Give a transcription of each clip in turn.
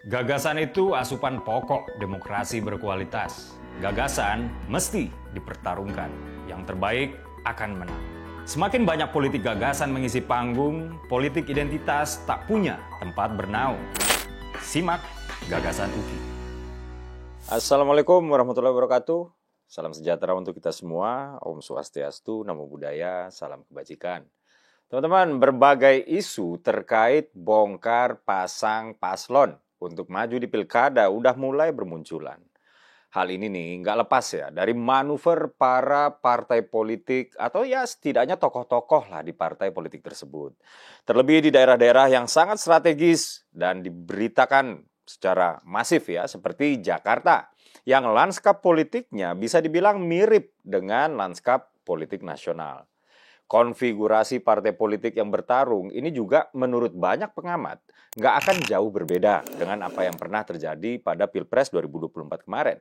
Gagasan itu asupan pokok demokrasi berkualitas. Gagasan mesti dipertarungkan. Yang terbaik akan menang. Semakin banyak politik gagasan mengisi panggung, politik identitas tak punya tempat bernaung. Simak Gagasan UKI. Assalamualaikum warahmatullahi wabarakatuh. Salam sejahtera untuk kita semua. Om Swastiastu, Namo Buddhaya, salam kebajikan. Teman-teman, berbagai isu terkait bongkar pasang paslon untuk maju di pilkada udah mulai bermunculan. Hal ini nih nggak lepas ya dari manuver para partai politik atau ya setidaknya tokoh-tokoh lah di partai politik tersebut. Terlebih di daerah-daerah yang sangat strategis dan diberitakan secara masif ya seperti Jakarta yang lanskap politiknya bisa dibilang mirip dengan lanskap politik nasional. Konfigurasi partai politik yang bertarung ini juga menurut banyak pengamat nggak akan jauh berbeda dengan apa yang pernah terjadi pada Pilpres 2024 kemarin.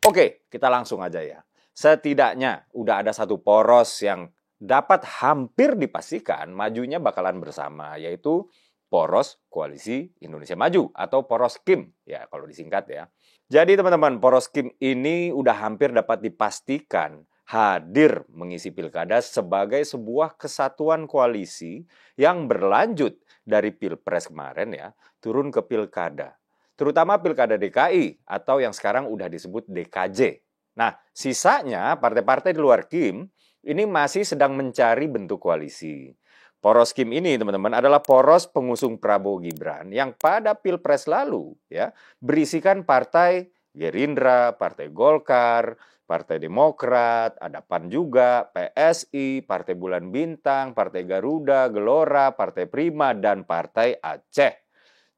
Oke, kita langsung aja ya. Setidaknya udah ada satu poros yang dapat hampir dipastikan majunya bakalan bersama, yaitu poros Koalisi Indonesia Maju atau poros KIM ya kalau disingkat ya. Jadi teman-teman, poros KIM ini udah hampir dapat dipastikan hadir mengisi pilkada sebagai sebuah kesatuan koalisi yang berlanjut dari Pilpres kemarin ya, turun ke pilkada. Terutama pilkada DKI atau yang sekarang udah disebut DKJ. Nah, sisanya partai-partai di luar KIM ini masih sedang mencari bentuk koalisi. Poros KIM ini teman-teman adalah poros pengusung Prabowo Gibran yang pada Pilpres lalu ya berisikan partai Gerindra, Partai Golkar, Partai Demokrat, ada PAN juga, PSI, Partai Bulan Bintang, Partai Garuda, Gelora, Partai Prima, dan Partai Aceh.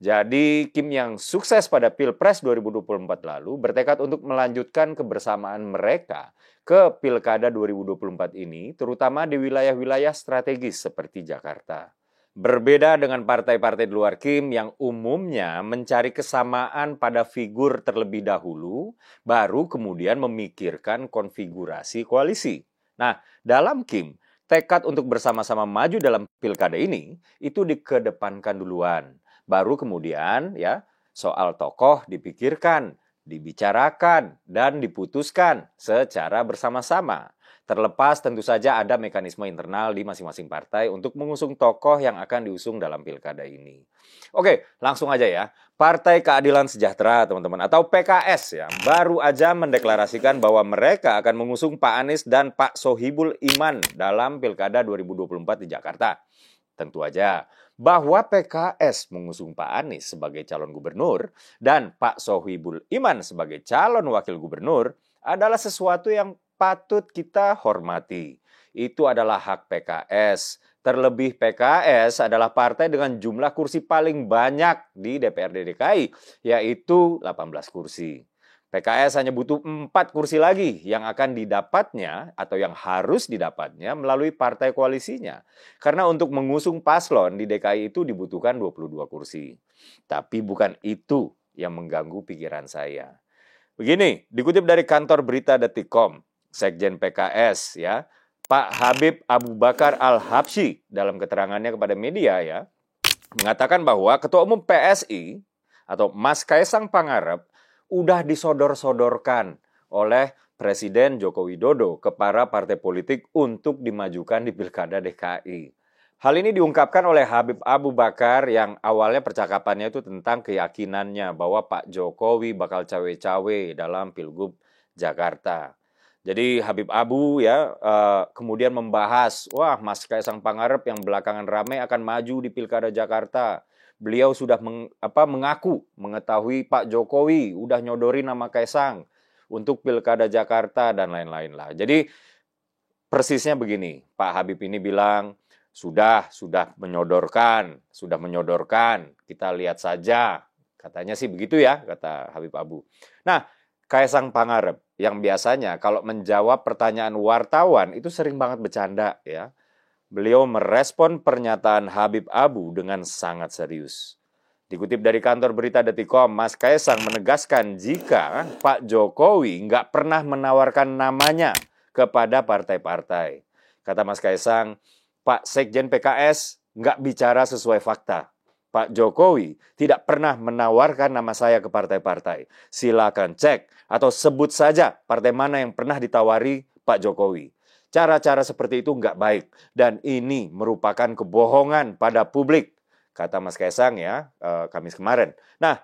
Jadi Kim yang sukses pada Pilpres 2024 lalu bertekad untuk melanjutkan kebersamaan mereka ke Pilkada 2024 ini, terutama di wilayah-wilayah strategis seperti Jakarta. Berbeda dengan partai-partai di luar Kim yang umumnya mencari kesamaan pada figur terlebih dahulu, baru kemudian memikirkan konfigurasi koalisi. Nah, dalam Kim, tekad untuk bersama-sama maju dalam pilkada ini, itu dikedepankan duluan. Baru kemudian ya soal tokoh dipikirkan, dibicarakan, dan diputuskan secara bersama-sama. Terlepas tentu saja ada mekanisme internal di masing-masing partai untuk mengusung tokoh yang akan diusung dalam pilkada ini. Oke, langsung aja ya. Partai Keadilan Sejahtera teman-teman atau PKS ya baru aja mendeklarasikan bahwa mereka akan mengusung Pak Anies dan Pak Sohibul Iman dalam pilkada 2024 di Jakarta. Tentu aja bahwa PKS mengusung Pak Anies sebagai calon gubernur dan Pak Sohibul Iman sebagai calon wakil gubernur adalah sesuatu yang patut kita hormati. Itu adalah hak PKS. Terlebih PKS adalah partai dengan jumlah kursi paling banyak di DPRD DKI, yaitu 18 kursi. PKS hanya butuh 4 kursi lagi yang akan didapatnya atau yang harus didapatnya melalui partai koalisinya. Karena untuk mengusung paslon di DKI itu dibutuhkan 22 kursi. Tapi bukan itu yang mengganggu pikiran saya. Begini, dikutip dari kantor berita Detikcom, Sekjen PKS ya, Pak Habib Abu Bakar Al-Habsyi dalam keterangannya kepada media ya, mengatakan bahwa Ketua Umum PSI atau Mas Kaisang Pangarep udah disodor-sodorkan oleh Presiden Joko Widodo ke para partai politik untuk dimajukan di Pilkada DKI. Hal ini diungkapkan oleh Habib Abu Bakar yang awalnya percakapannya itu tentang keyakinannya bahwa Pak Jokowi bakal cawe-cawe dalam Pilgub Jakarta. Jadi Habib Abu ya kemudian membahas, wah Mas Kaisang Pangarep yang belakangan ramai akan maju di Pilkada Jakarta. Beliau sudah mengaku mengetahui Pak Jokowi udah nyodorin nama Kaisang untuk Pilkada Jakarta dan lain-lain lah. Jadi persisnya begini, Pak Habib ini bilang sudah menyodorkan, kita lihat saja. Katanya sih begitu ya, kata Habib Abu. Nah, Kaisang Pangarep yang biasanya kalau menjawab pertanyaan wartawan itu sering banget bercanda ya. Beliau merespon pernyataan Habib Abu dengan sangat serius. Dikutip dari kantor berita Detikcom, Mas Kaisang menegaskan jika Pak Jokowi nggak pernah menawarkan namanya kepada partai-partai. Kata Mas Kaisang, Pak Sekjen PKS nggak bicara sesuai fakta. Pak Jokowi tidak pernah menawarkan nama saya ke partai-partai. Silakan cek atau sebut saja partai mana yang pernah ditawari Pak Jokowi. Cara-cara seperti itu nggak baik dan ini merupakan kebohongan pada publik, kata Mas Kaisang ya Kamis kemarin. Nah,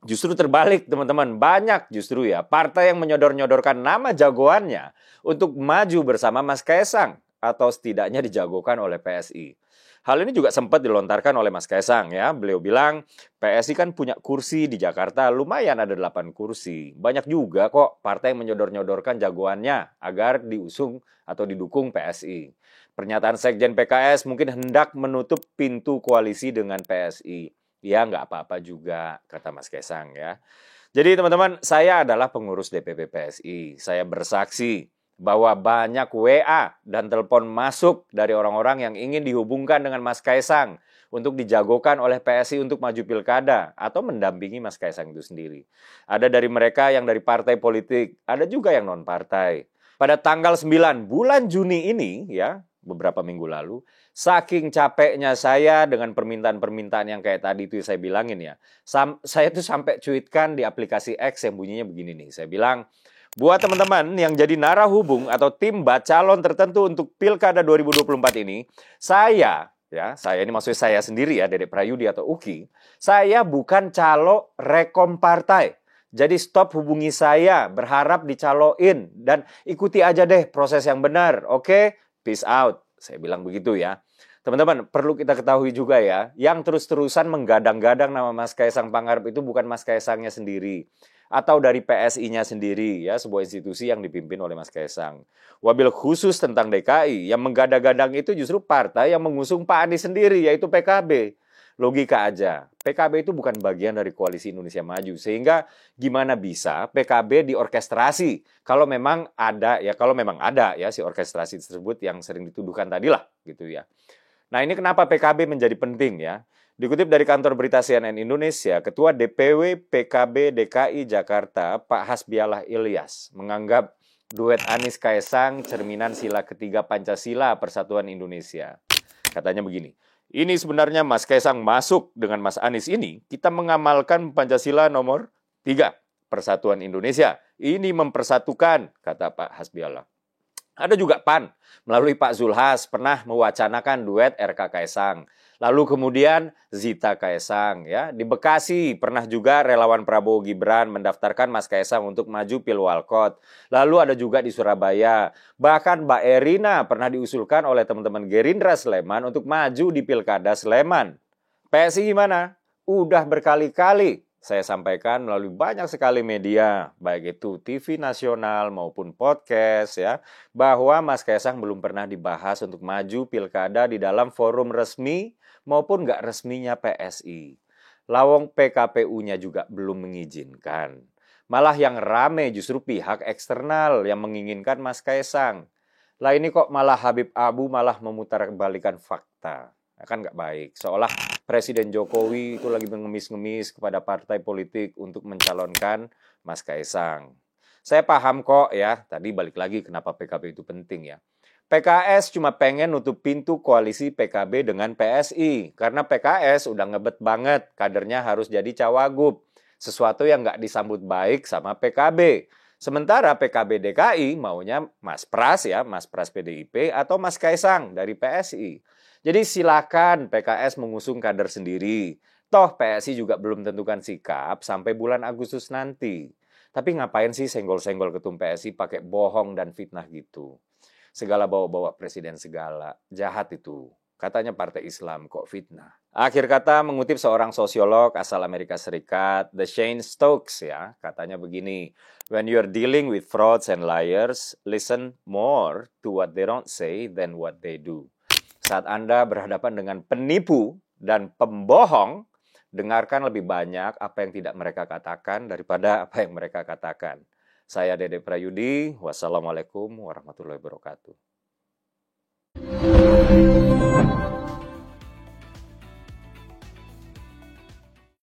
justru terbalik teman-teman, banyak justru ya partai yang menyodor-nyodorkan nama jagoannya untuk maju bersama Mas Kaisang atau setidaknya dijagokan oleh PSI. Hal ini juga sempat dilontarkan oleh Mas Kaisang ya. Beliau bilang PSI kan punya kursi di Jakarta, lumayan ada 8 kursi. Banyak juga kok partai yang menyodor-nyodorkan jagoannya agar diusung atau didukung PSI. Pernyataan Sekjen PKS mungkin hendak menutup pintu koalisi dengan PSI. Ya nggak apa-apa juga, kata Mas Kaisang ya. Jadi teman-teman, saya adalah pengurus DPP PSI. Saya bersaksi bahwa banyak WA dan telepon masuk dari orang-orang yang ingin dihubungkan dengan Mas Kaisang untuk dijagokan oleh PSI untuk maju pilkada atau mendampingi Mas Kaisang itu sendiri. Ada dari mereka yang dari partai politik, ada juga yang non-partai. Pada tanggal 9 bulan Juni ini ya, beberapa minggu lalu, saking capeknya saya dengan permintaan-permintaan yang kayak tadi itu saya bilangin ya. Saya tuh sampai cuitkan di aplikasi X yang bunyinya begini nih. Saya bilang, buat teman-teman yang jadi narahubung atau tim calon tertentu untuk Pilkada 2024 ini, saya ini maksudnya saya sendiri ya, Dedek Prayudi atau Uki, saya bukan calo rekom partai. Jadi stop hubungi saya, berharap dicaloin, dan ikuti aja deh proses yang benar, oke? Peace out, saya bilang begitu ya. Teman-teman, perlu kita ketahui juga ya, yang terus-terusan menggadang-gadang nama Mas Kaisang Pangarep itu bukan Mas Kaisangnya sendiri, atau dari PSI-nya sendiri, ya, sebuah institusi yang dipimpin oleh Mas Kaisang. Wabil khusus tentang DKI, yang menggadang-gadang itu justru partai yang mengusung Pak Anies sendiri, yaitu PKB. Logika aja, PKB itu bukan bagian dari Koalisi Indonesia Maju, sehingga gimana bisa PKB diorkestrasi kalau memang ada ya si orkestrasi tersebut yang sering dituduhkan tadi lah gitu ya. Nah, ini kenapa PKB menjadi penting ya? Dikutip dari kantor berita CNN Indonesia, Ketua DPW PKB DKI Jakarta, Pak Hasbialah Ilyas, menganggap duet Anies Kaisang cerminan sila ketiga Pancasila Persatuan Indonesia. Katanya begini, ini sebenarnya Mas Kaisang masuk dengan Mas Anies ini, kita mengamalkan Pancasila nomor 3, Persatuan Indonesia. Ini mempersatukan, kata Pak Hasbialah. Ada juga PAN, melalui Pak Zulhas pernah mewacanakan duet RK Kaisang. Lalu kemudian Zita Kaisang ya. Di Bekasi pernah juga relawan Prabowo Gibran mendaftarkan Mas Kaisang untuk maju Pilwalkot. Lalu ada juga di Surabaya. Bahkan Mbak Erina pernah diusulkan oleh teman-teman Gerindra Sleman untuk maju di Pilkada Sleman. PSI gimana? Udah berkali-kali saya sampaikan melalui banyak sekali media, baik itu TV nasional maupun podcast ya, bahwa Mas Kaisang belum pernah dibahas untuk maju pilkada di dalam forum resmi maupun nggak resminya PSI. Lawang PKPU-nya juga belum mengizinkan. Malah yang rame justru pihak eksternal yang menginginkan Mas Kaisang. Lah ini kok malah Habib Abu malah memutarbalikan fakta. Kan nggak baik. Seolah Presiden Jokowi itu lagi mengemis-ngemis kepada partai politik untuk mencalonkan Mas Kaisang. Saya paham kok ya, tadi balik lagi kenapa PKB itu penting ya. PKS cuma pengen nutup pintu koalisi PKB dengan PSI. Karena PKS udah ngebet banget, kadernya harus jadi cawagup. Sesuatu yang nggak disambut baik sama PKB. Sementara PKB DKI maunya Mas Pras ya, Mas Pras PDIP atau Mas Kaisang dari PSI. Jadi silakan PKS mengusung kader sendiri. Toh PSI juga belum tentukan sikap sampai bulan Agustus nanti. Tapi ngapain sih senggol-senggol ketum PSI pakai bohong dan fitnah gitu? Segala bawa-bawa presiden segala. Jahat itu. Katanya partai Islam kok fitnah. Akhir kata mengutip seorang sosiolog asal Amerika Serikat, The Shane Stokes ya, katanya begini, when you're dealing with frauds and liars, listen more to what they don't say than what they do. Saat Anda berhadapan dengan penipu dan pembohong, dengarkan lebih banyak apa yang tidak mereka katakan daripada apa yang mereka katakan. Saya Dedek Prayudi, wassalamualaikum warahmatullahi wabarakatuh.